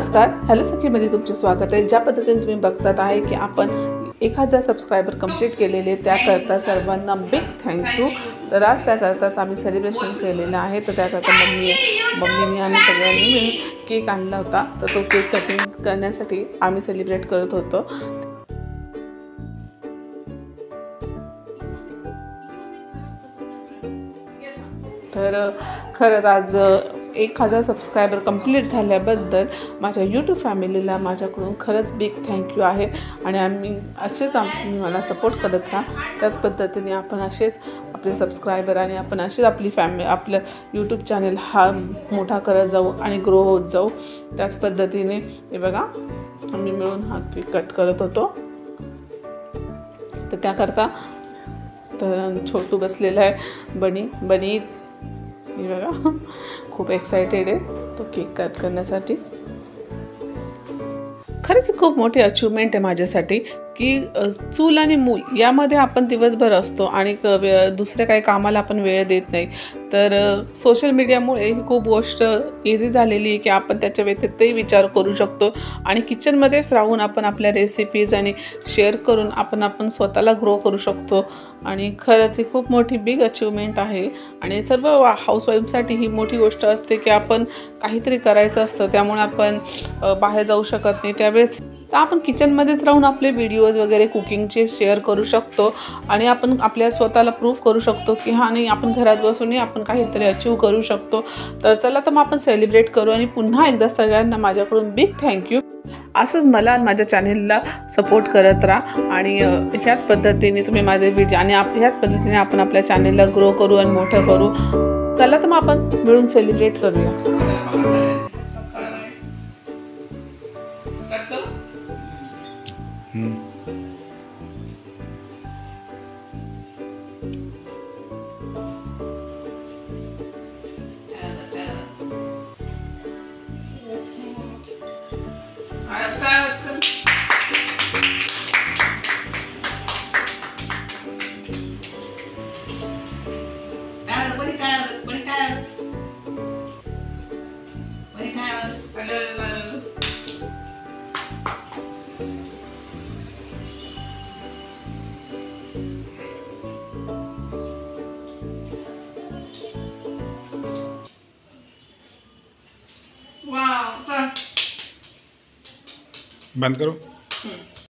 नमस्कार, हॅलो सखीमध्ये तुमचे स्वागत आहे। ज्या पद्धतीने तुम्ही बघतात आहे की आपण 1000 सबस्क्रायबर कंप्लीट केलेले, त्याकरता सर्वांना बिग थँक्यू। तर आज त्याकरताच आम्ही सेलिब्रेशन केलेलं आहे। तर त्याकरता मम्मीने आम्ही सगळ्यांनी मिळून केक आणला होता। तर तो केक कटिंग करण्यासाठी आम्ही सेलिब्रेट करत होतो। तर खरंच आज 1000 सबस्क्रायबर कंप्लीट झाल्याबद्दल माझ्या यूट्यूब फॅमिलीला माझ्याकडून खरंच बिग थँक्यू आहे। आणि आम्ही असेच मला सपोर्ट करत राहा। त्याच पद्धतीने आपण असेच आपले सबस्क्रायबर आणि आपण असेच आपली आपलं यूट्यूब चॅनल हा मोठा करत जाऊ आणि ग्रो होत जाऊ। त्याच पद्धतीने हे बघा आम्ही मिळून हा केक कट करत होतो। तर त्याकरता तर छोटू बसलेला आहे, बनी हे बघा खूप एक्साइटेड आहे तो केक कट करण्यासाठी। खरंच खूप मोठी अचीवमेंट आहे माझ्यासाठी की चूल आणि मूल यामध्ये आपण दिवसभर असतो आणि दुसऱ्या काही कामाला आपण वेळ देत नाही। तर सोशल मीडियामुळे ही खूप गोष्ट इझी झालेली आहे की आपण त्याच्या व्यतिरिक्तही विचार करू शकतो आणि किचनमध्येच राहून आपण आपल्या रेसिपीज आणि शेअर करून आपण स्वतःला ग्रो करू शकतो। आणि खरंच ही खूप मोठी बिग अचीवमेंट आहे आणि सर्व हाऊसवाईफसाठी ही मोठी गोष्ट असते की आपण काहीतरी करायचं असतं, त्यामुळे आपण बाहेर जाऊ शकत नाही। त्यावेळेस तर आपण किचनमध्येच राहून आपले व्हिडिओज वगैरे कुकिंगचे शेअर करू शकतो आणि आपण आपल्या स्वतःला प्रूव्ह करू शकतो की हां नाही आपण घरात बसूनही आपण काहीतरी अचीव करू शकतो। तर चला तर मग आपण सेलिब्रेट करू आणि पुन्हा एकदा सगळ्यांना माझ्याकडून बिग थँक्यू। असंच मला माझ्या चॅनेलला सपोर्ट करत राहा आणि ह्याच पद्धतीने तुम्ही माझे व्हिडिओ आणि ह्याच पद्धतीने आपण आपल्या चॅनेलला ग्रो करू आणि मोठं करू। चला तर मग आपण मिळून सेलिब्रेट करूया। बंद करो।